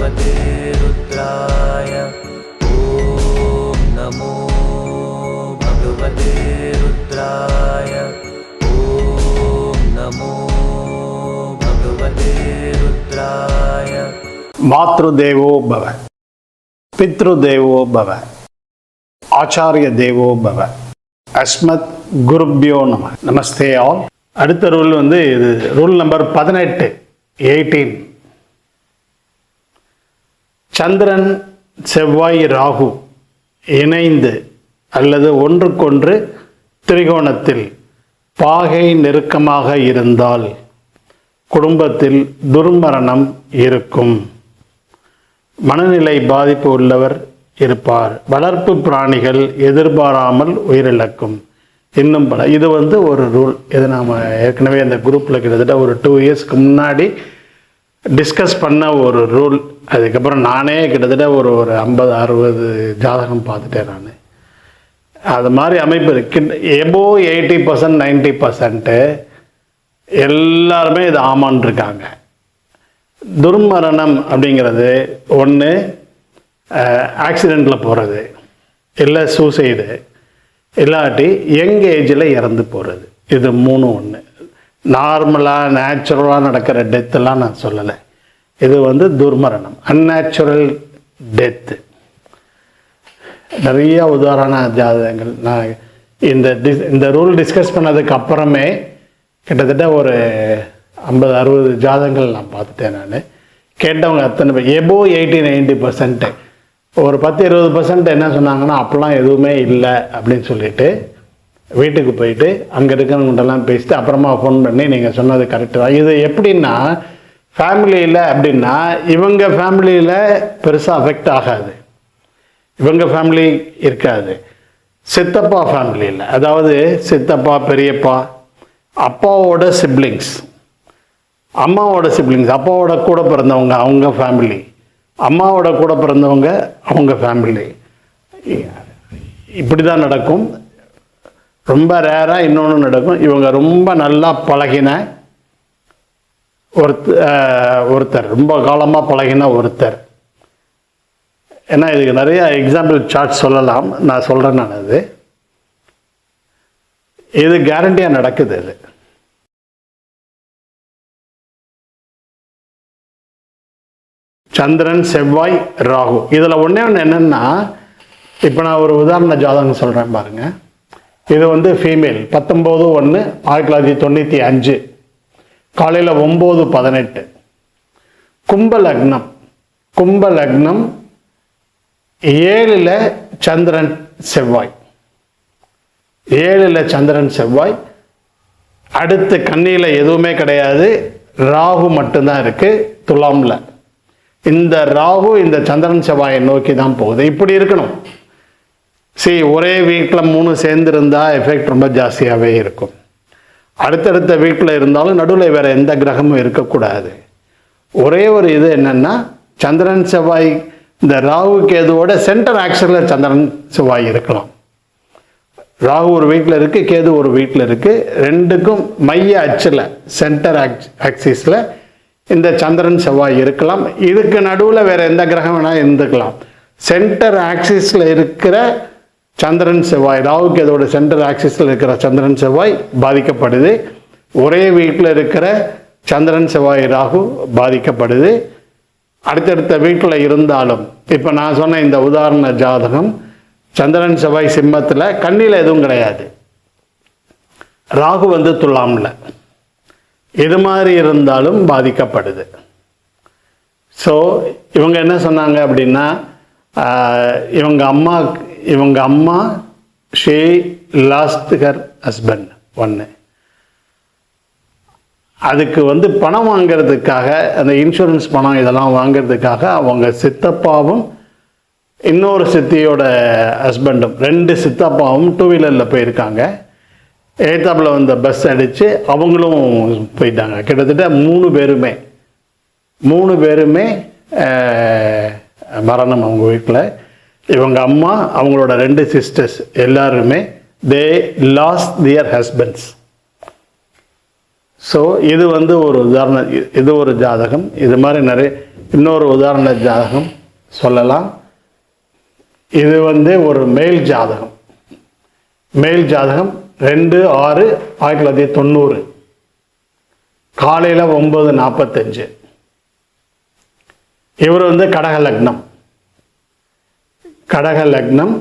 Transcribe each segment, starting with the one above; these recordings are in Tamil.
भगवते रुद्राय ॐ नमो भगवते रुद्राय ॐ नमो भगवते रुद्राय। मातृदेवो भव, पितृदेवो भव, ஆச்சாரிய தேவோ பவ, அஸ்மத் குருப்யோ நம. நமஸ்தே ஆல். அடுத்த ரூல் வந்து இது ரூல் நம்பர் 18. சந்திரன் செவ்வாய் ராகு இணைந்து அல்லது ஒன்றுக்கொன்று திரிகோணத்தில் பாகை நெருக்கமாக இருந்தால் குடும்பத்தில் துர்மரணம் இருக்கும். மனநிலை பாதிப்பு உள்ளவர் இருப்பார். வளர்ப்பு பிராணிகள் எதிர்பாராமல் உயிரிழக்கும். இன்னும் பல. இது வந்து ஒரு ரூல். இது நாம் ஏற்கனவே அந்த குரூப்பில் கிட்டத்தட்ட ஒரு 2 இயர்ஸ்க்கு முன்னாடி டிஸ்கஸ் பண்ண ஒரு ரூல். அதுக்கப்புறம் நானே கிட்டத்தட்ட ஒரு 50-60 ஜாதகம் பார்த்துட்டேன் நான். அது மாதிரி அமைப்பு இருக்கு. எபோ 80% 90% எல்லாருமே இது ஆமான் இருக்காங்க. துர்மரணம் அப்படிங்கிறது ஒன்று ஆக்சிடெண்ட்டில் போகிறது, இல்லை சூசைடு, இல்லாட்டி யங் ஏஜில் இறந்து போகிறது. இது 3 ஒன்று. நார்மலாக நேச்சுரலாக நடக்கிற டெத்தெல்லாம் நான் சொல்லலை. இது வந்து துர்மரணம், அன்நேச்சுரல் டெத்து. நிறைய உதாரண ஜாதகங்கள் நான் இந்த ரூல் டிஸ்கஸ் பண்ணதுக்கு அப்புறமே கிட்டத்தட்ட ஒரு 50-60 ஜாதகங்கள் நான் பார்த்துட்டேன். நான் கேட்டவங்க அத்தனை பேர் எபோ 80-90%. ஒரு 10-20% என்ன சொன்னாங்கன்னா அப்போல்லாம் எதுவுமே இல்லை அப்படின்னு சொல்லிட்டு வீட்டுக்கு போயிட்டு அங்கே இருக்கிறவங்கள்டெல்லாம் பேசிட்டு அப்புறமா ஃபோன் பண்ணி நீங்கள் சொன்னது கரெக்டு தான். இது எப்படின்னா ஃபேமிலியில் அப்படின்னா இவங்க ஃபேமிலியில் பெருசாக அஃபெக்ட் ஆகாது, இவங்க ஃபேமிலி இருக்காது. சித்தப்பா ஃபேமிலியில், அதாவது சித்தப்பா பெரியப்பா அப்பாவோட சிப்ளிங்ஸ், அம்மாவோட சிப்ளிங்ஸ், அப்பாவோட கூட பிறந்தவங்க அவங்க ஃபேமிலி, அம்மாவோட கூட பிறந்தவங்க அவங்க ஃபேமிலி, இப்படி தான் நடக்கும். ரொம்ப ரேராக இன்னொன்று நடக்கும். இவங்க ரொம்ப நல்லா பழகின ஒருத்தர், ரொம்ப காலமாக பழகின ஒருத்தர். ஏன்னா இதுக்கு நிறைய எக்ஸாம்பிள் சார்ட் சொல்லலாம், நான் சொல்கிறேன். நான் இது கேரண்டியாக நடக்குது. இது சந்திரன் செவ்வாய் ராகு. இதில் ஒன்றே என்னென்னா, இப்போ நான் ஒரு உதாரண ஜாதகம் சொல்கிறேன் பாருங்கள். இது வந்து ஃபீமேல் 19/1/1995 காலையில் 9:18 கும்பலக்னம். கும்பலக்னம் 7ல் சந்திரன் செவ்வாய், 7ல் சந்திரன் செவ்வாய். அடுத்து கன்னியில் எதுவுமே கிடையாது, ராகு மட்டும்தான் இருக்குது துலாமில். இந்த ராகு இந்த சந்திரன் செவ்வாயை நோக்கி தான் போகுது. இப்படி இருக்கணும். ஒரே வீட்டில் 3 சேர்ந்து இருந்தால் எஃபெக்ட் ரொம்ப ஜாஸ்தியாகவே இருக்கும். அடுத்தடுத்த வீட்டில் இருந்தாலும் நடுவில் வேறு எந்த கிரகமும் இருக்கக்கூடாது. ஒரே ஒரு இது என்னென்னா, சந்திரன் செவ்வாய் இந்த ராகு கேதுவோட சென்டர் ஆக்சிஸில் சந்திரன் செவ்வாய் இருக்கலாம். ராகு ஒரு வீட்டில் இருக்குது, கேது ஒரு வீட்டில் இருக்குது. ரெண்டுக்கும் மைய அச்சில் சென்டர் ஆக்சிஸில் இந்த சந்திரன் செவ்வாய் இருக்கலாம். இதுக்கு நடுவில் வேறு எந்த கிரகம் வேணால் இருந்துக்கலாம். சென்டர் ஆக்சிஸில் இருக்கிற சந்திரன் செவ்வாய், ராகுக்கு இதோட சென்டர் ஆக்சிஸில் இருக்கிற சந்திரன் செவ்வாய் பாதிக்கப்படுது. ஒரே வீட்டில் இருக்கிற சந்திரன் செவ்வாய் ராகு பாதிக்கப்படுது. அடுத்தடுத்த வீட்டில் இருந்தாலும், இப்போ நான் சொன்ன இந்த உதாரண ஜாதகம் சந்திரன் செவ்வாய் சிம்மத்தில், கண்ணியில் எதுவும் கிடையாது, ராகு வந்து துலாமில். இது மாதிரி இருந்தாலும் பாதிக்கப்படுது. ஸோ இவங்க என்ன சொன்னாங்க அப்படின்னா, இவங்க அம்மா ஷே லாஸ்ட் ஹர் ஹஸ்பண்ட் ஒன்று. அதுக்கு வந்து பணம் வாங்கிறதுக்காக, அந்த இன்சூரன்ஸ் பணம் இதெல்லாம் வாங்கிறதுக்காக அவங்க சித்தப்பாவும் இன்னொரு சித்தியோட ஹஸ்பண்டும், 2 சித்தப்பாவும் 2 வீலரில் போயிருக்காங்க. ஏத்தாப்பில் வந்த பஸ் அடித்து அவங்களும் போயிட்டாங்க. கிட்டத்தட்ட 3 பேருமே மரணம் அவங்க வீட்டில். இவங்க அம்மா, அவங்களோட 2 சிஸ்டர்ஸ் எல்லாருமே they lost their husbands. So இது வந்து ஒரு உதாரணம், இது ஒரு ஜாதகம். இது மாதிரி நிறைய இன்னொரு உதாரண ஜாதகம் சொல்லலாம். இது ஒரு மேல் ஜாதகம். மேல் ஜாதகம் 2/6/1990 காலையில் 9:45. இவர் கடக லக்னம். கடக லக்னம்.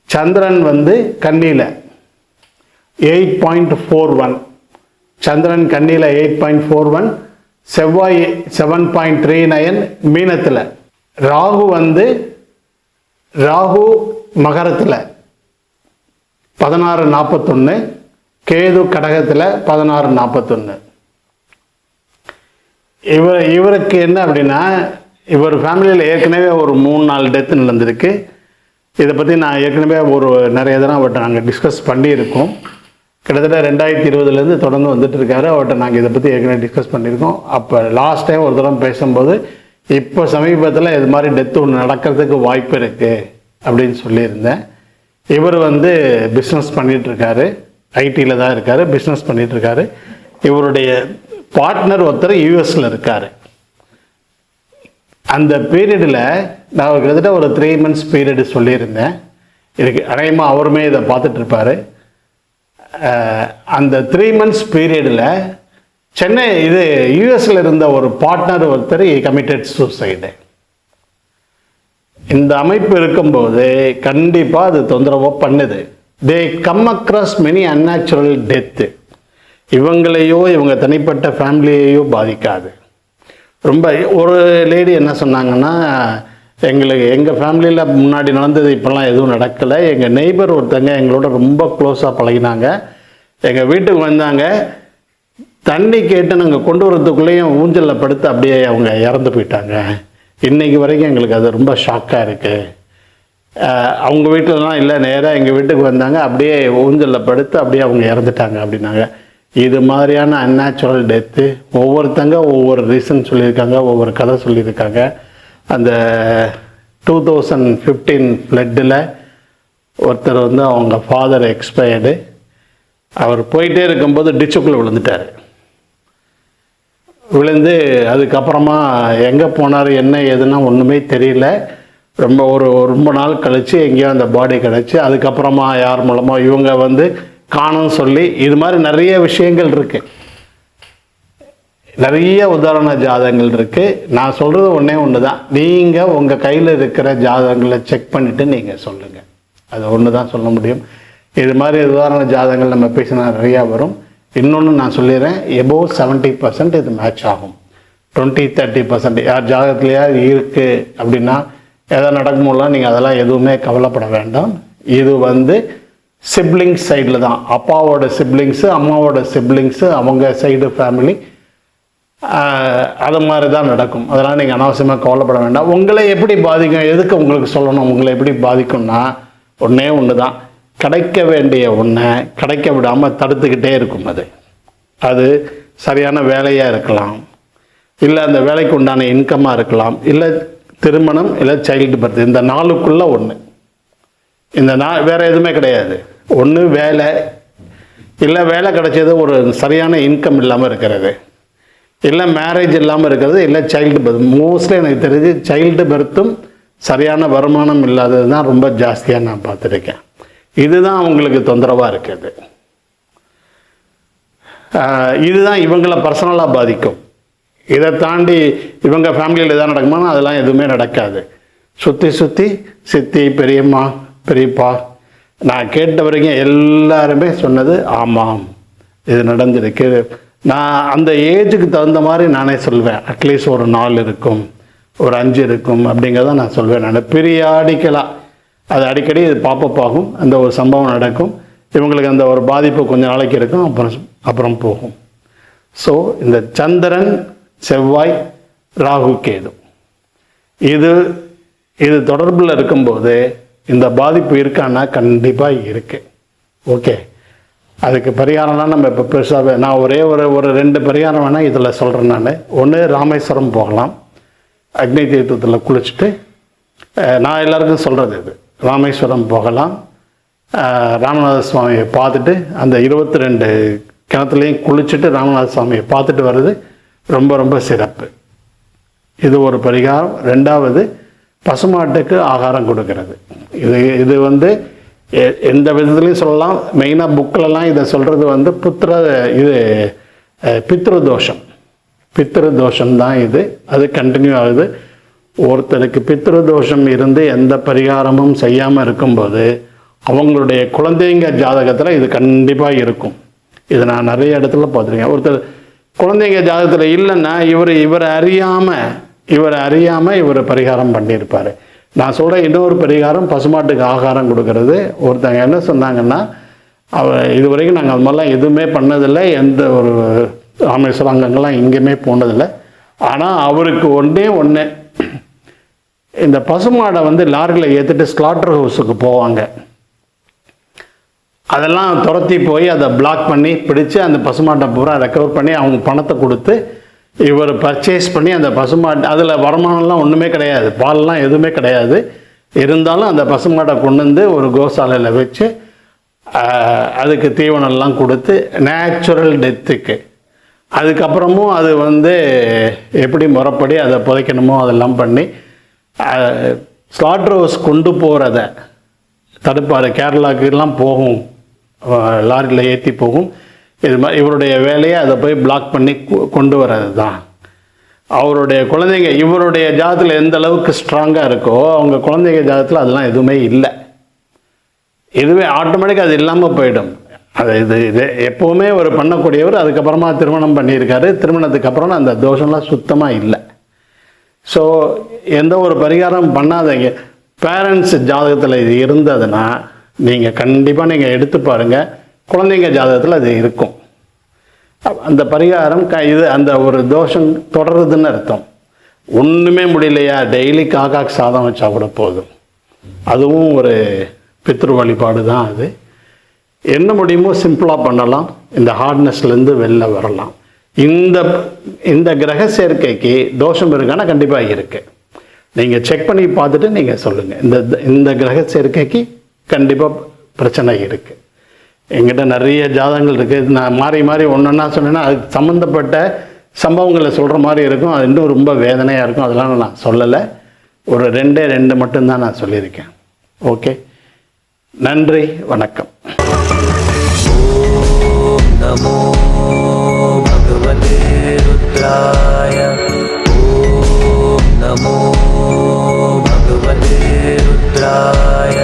சந்திரன் கன்னியில் 8.41. சந்திரன் கன்னியில் 8.41. செவ்வாய் 7.39 மீனத்தில். ராகு மகரத்தில் 16:41. கேது கடகத்தில் 16:41. இவருக்கு என்ன அப்படின்னா, இவர் ஃபேமிலியில் ஏற்கனவே ஒரு 3-4 டெத்து நடந்திருக்கு. இதை பற்றி நான் ஏற்கனவே நிறைய தடவை அவர்கிட்ட நாங்கள் டிஸ்கஸ் பண்ணியிருக்கோம். கிட்டத்தட்ட 2020 தொடர்ந்து வந்துட்டு இருக்காரு. அவர்கிட்ட நாங்கள் இதை பற்றி ஏற்கனவே டிஸ்கஸ் பண்ணியிருக்கோம். அப்போ லாஸ்ட் டைம் ஒரு தடவை பேசும்போது, இப்போ சமீபத்தில் இது மாதிரி டெத்து ஒன்று நடக்கிறதுக்கு வாய்ப்பு இருக்குது அப்படின்னு சொல்லியிருந்தேன். இவர் பிஸ்னஸ் பண்ணிகிட்ருக்காரு. ஐடியில் தான் இருக்கார், பிஸ்னஸ் பண்ணிகிட்ருக்காரு. இவருடைய பார்ட்னர் ஒருத்தர் யூஎஸில் இருக்கார். அந்த பீரியடில் நான் கிட்டத்தட்ட ஒரு 3 months பீரியடு சொல்லியிருந்தேன். இதுக்கு அநேகமாக அவருமே இதை பார்த்துட்ருப்பார். அந்த 3 months பீரியடில் சென்னை யூஎஸில் இருந்த ஒரு பார்ட்னர் ஒருத்தர் கமிட்டட் சூசைடு. இந்த அமைப்பு இருக்கும்போது கண்டிப்பாக அது தொந்தரவோ பண்ணுது. They come across many unnatural death. இவங்களையோ இவங்க தனிப்பட்ட ஃபேமிலியையோ பாதிக்காது. ரொம்ப ஒரு லேடி என்ன சொன்னாங்கன்னா, எங்கள் ஃபேமிலியில் முன்னாடி நடந்தது இப்போல்லாம் எதுவும் நடக்கலை. எங்கள் நெய்பர் ஒருத்தங்க எங்களோட ரொம்ப க்ளோஸாக பழகினாங்க. எங்கள் வீட்டுக்கு வந்தாங்க, தண்ணி கேட்டு நாங்கள் கொண்டு வரதுக்குள்ளேயும் ஊஞ்சலில் படுத்து அப்படியே அவங்க இறந்து போயிட்டாங்க. இன்றைக்கி வரைக்கும் எங்களுக்கு அது ரொம்ப ஷாக்காக இருக்குது. அவங்க வீட்டிலலாம் இல்லை, நேராக எங்கள் வீட்டுக்கு வந்தாங்க, அப்படியே ஊஞ்சலில் படுத்து அப்படியே அவங்க இறந்துட்டாங்க அப்படின்னாங்க. இது மாதிரியான அன்நேச்சுரல் டெத்து ஒவ்வொருத்தங்க ஒவ்வொரு ரீசன் சொல்லியிருக்காங்க, ஒவ்வொரு கதை சொல்லியிருக்காங்க. அந்த 2015 ஃப்ளட்டில் ஒருத்தர் அவங்க ஃபாதர் எக்ஸ்பயர்டு. அவர் போயிட்டே இருக்கும்போது டிச்சுக்குள்ளே விழுந்துட்டார். விழுந்து அதுக்கப்புறமா எங்கே போனார் என்ன ஏதுன்னா ஒன்றுமே தெரியல. ரொம்ப நாள் கழித்து எங்கேயோ அந்த பாடி கிடச்சி, அதுக்கப்புறமா யார் மூலமாக இவங்க காணும்னு சொல்லி, இது மாதிரி நிறைய விஷயங்கள் இருக்குது. நிறைய உதாரண ஜாதகங்கள் இருக்குது. நான் சொல்கிறது ஒன்று தான், நீங்கள் உங்கள் கையில் இருக்கிற ஜாதகங்களை செக் பண்ணிவிட்டு நீங்கள் சொல்லுங்கள். அது ஒன்று தான் சொல்ல முடியும். இது மாதிரி உதாரண ஜாதகங்கள் நம்ம பேசினா நிறையா வரும். இன்னொன்று நான் சொல்லிடுறேன், எபோவ் 70% இது மேட்ச் ஆகும். 20-30% யார் ஜாதகத்துலையா இருக்குது அப்படின்னா எதாவது நடக்கும்போதெல்லாம் நீங்கள் அதெல்லாம் எதுவுமே கவலைப்பட வேண்டாம். இது சிப்ளிங்ஸ் சைடில் தான், அப்பாவோட சிப்ளிங்ஸு அம்மாவோட சிப்ளிங்ஸு அவங்க சைடு ஃபேமிலி அது மாதிரி தான் நடக்கும். அதெல்லாம் நீங்கள் அனாவசியமாக கவலைப்பட வேண்டாம். உங்களை எப்படி பாதிக்கும், எதுக்கு உங்களுக்கு சொல்லணும், உங்களை எப்படி பாதிக்கும்னா ஒன்று தான், கிடைக்க வேண்டிய ஒன்றை கிடைக்க விடாமல் தடுத்துக்கிட்டே இருக்கும். அது சரியான வேலையாக இருக்கலாம், இல்லை அந்த வேலைக்கு உண்டான இன்கமாக இருக்கலாம், இல்லை திருமணம், இல்லை சைல்டு பர்த். இந்த 4க்குள்ளே ஒன்று. இந்த வேறு எதுவுமே கிடையாது. ஒன்று வேலை, இல்லை வேலை கிடைச்சது ஒரு சரியான இன்கம் இல்லாமல் இருக்கிறது, இல்லை மேரேஜ் இல்லாமல் இருக்கிறது, இல்லை சைல்டு பர்த். மோஸ்ட்லி எனக்கு தெரிஞ்சு சைல்டு பர்த்தும் சரியான வருமானம் இல்லாதது தான் ரொம்ப ஜாஸ்தியாக நான் பார்த்துருக்கேன். இதுதான் அவங்களுக்கு தொந்தரவாக இருக்குது. இதுதான் இவங்களை பர்சனலாக பாதிக்கும். இதை தாண்டி இவங்க ஃபேமிலியில் எதாவது நடக்குமானா அதெல்லாம் எதுவுமே நடக்காது. சுற்றி சித்தி, பெரியம்மா, பெரியப்பா, நான் கேட்ட வரைக்கும் எல்லாருமே சொன்னது ஆமாம் இது நடந்திருக்கு. நான் அந்த ஏஜுக்கு தகுந்த மாதிரி நானே சொல்வேன். அட்லீஸ்ட் ஒரு 4 இருக்கும், ஒரு 5 இருக்கும் அப்படிங்கிறத நான் சொல்வேன். நான் பீரியாடிக்கலாக அது அடிக்கடி இது பாப்பப் ஆகும். அந்த ஒரு சம்பவம் நடக்கும், இவங்களுக்கு அந்த ஒரு பாதிப்பு கொஞ்ச நாளைக்கு இருக்கும், அப்புறம் போகும். ஸோ இந்த சந்திரன், செவ்வாய், ராகு, கேது இது தொடர்பில் இருக்கும்போது இந்த பாதிப்பு இருக்கான்னா கண்டிப்பாக இருக்குது. ஓகே, அதுக்கு பரிகாரம்லாம் நம்ம இப்போ பெருசாக நான் ஒரே ஒரு 2 பரிகாரம் வேணால் இதில் சொல்கிறேன். நான் ஒன்று, ராமேஸ்வரம் போகலாம், அக்னி தீர்த்தத்தில் குளிச்சுட்டு. நான் எல்லாருக்கும் சொல்கிறது இது, ராமேஸ்வரம் போகலாம், ராமநாத சுவாமியை பார்த்துட்டு அந்த 22 கிணத்துலையும் குளிச்சுட்டு ராமநாத சுவாமியை பார்த்துட்டு வர்றது ரொம்ப ரொம்ப சிறப்பு. இது ஒரு பரிகாரம். ரெண்டாவது, பசுமாட்டுக்கு ஆகாரம் கொடுக்கறது. இது வந்து எந்த விதத்துலையும் சொல்லலாம். மெயினாக புக்கிலலாம் இதை சொல்கிறது வந்து பித்ருதோஷம். பித்ருதோஷம் தான் இது. அது கண்டினியூ ஆகுது. ஒருத்தருக்கு பித்ருதோஷம் இருந்து எந்த பரிகாரமும் செய்யாமல் இருக்கும்போது அவங்களுடைய குழந்தைங்க ஜாதகத்தில் இது கண்டிப்பாக இருக்கும். இது நான் நிறைய இடத்துல பார்த்துருக்கேன். ஒருத்தர் குழந்தைங்க ஜாதகத்தில் இல்லைன்னா இவரை அறியாமல் இவர் பரிகாரம் பண்ணியிருப்பார். நான் சொல்கிற இன்னொரு பரிகாரம் பசுமாட்டுக்கு ஆகாரம் கொடுக்கறது. ஒருத்தங்க என்ன சொன்னாங்கன்னா, இது வரைக்கும் நாங்கள் அது மாதிரிலாம் எதுவுமே பண்ணதில்லை, எந்த ஒரு ராமேஸ்வரம் அங்கங்கள்லாம் எங்கேயுமே போனதில்லை. ஆனால் அவருக்கு ஒன்று இந்த பசுமாடை வந்து லாரியில் ஏற்றிட்டு ஸ்லாட்டர் ஹவுஸுக்கு போவாங்க. அதெல்லாம் துரத்தி போய் அதை பிளாக் பண்ணி பிடிச்சி அந்த பசுமாட்டை பூரா ரெக்கவர் பண்ணி அவங்க பணத்தை கொடுத்து இவர் பர்ச்சேஸ் பண்ணி அந்த பசுமாட்டு, அதில் வருமானம்லாம் ஒன்றுமே கிடையாது, பால்லாம் எதுவுமே கிடையாது. இருந்தாலும் அந்த பசுமாட்டை கொண்டு வந்து ஒரு கோசாலையில் வச்சு அதுக்கு தீவனம்லாம் கொடுத்து நேச்சுரல் டெத்துக்கு, அதுக்கப்புறமும் அது வந்து எப்படி முறைப்படி அதை புதைக்கணுமோ அதெல்லாம் பண்ணி ஸ்லாட்டர் ஹவுஸ் கொண்டு போகிறத தடுப்பார். கேரளாவுக்குலாம் போகும், லாரியில் ஏற்றி போகும். இது மாதிரி இவருடைய வேலையை அதை போய் பிளாக் பண்ணி கொண்டு வர்றது தான். அவருடைய குழந்தைங்க இவருடைய ஜாதத்தில் எந்த அளவுக்கு ஸ்ட்ராங்காக இருக்கோ அவங்க குழந்தைங்க ஜாதத்தில் அதெல்லாம் எதுவுமே இல்லை. இதுவே ஆட்டோமேட்டிக்காக அது இல்லாமல் போயிடும். இது எப்போவுமே ஒரு பண்ணக்கூடியவர். அதுக்கப்புறமா திருமணம் பண்ணியிருக்காரு. திருமணத்துக்கு அப்புறம் அந்த தோஷம்லாம் சுத்தமாக இல்லை. ஸோ எந்த ஒரு பரிகாரம் பண்ணாதீங்க. பேரண்ட்ஸ் ஜாதகத்தில் இது இருந்ததுன்னா நீங்கள் கண்டிப்பாக நீங்கள் எடுத்து பாருங்கள், குழந்தைங்க ஜாதகத்தில் அது இருக்கும். அந்த பரிகாரம் அந்த ஒரு தோஷம் தொடருதுன்னு அர்த்தம். ஒன்றுமே முடியலையா, டெய்லி காக்காக்கு சாதம் வச்சா கூட போதும். அதுவும் ஒரு பித்ரு வழிபாடு தான். அது என்ன முடியுமோ சிம்பிளாக பண்ணலாம். இந்த ஹார்ட்னஸ்லேருந்து வெளில வரலாம். இந்த கிரக சேர்க்கைக்கு தோஷம் இருக்கான்னா கண்டிப்பாக இருக்குது. நீங்கள் செக் பண்ணி பார்த்துட்டு நீங்கள் சொல்லுங்கள். இந்த கிரக சேர்க்கைக்கு கண்டிப்பாக பிரச்சனை இருக்குது. எங்கிட்ட நிறைய ஜாதகங்கள் இருக்குது. நான் மாறி ஒன்றா சொன்னேன்னா அதுக்கு சம்மந்தப்பட்ட சம்பவங்களை சொல்கிற மாதிரி இருக்கும். அது இன்னும் ரொம்ப வேதனையாக இருக்கும். அதெல்லாம் நான் சொல்லலை. ஒரு 2 மட்டும்தான் நான் சொல்லியிருக்கேன். ஓகே, நன்றி, வணக்கம். ஓம் நமோ பகவதே ருத்ராய. ஓம் நமோ பகவதே ருத்ராய.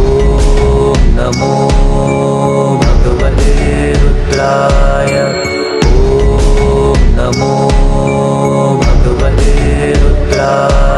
ஓம் நமோ பகவதே ருத்ராய. ஓம் நமோ பகவதே ருத்ராய.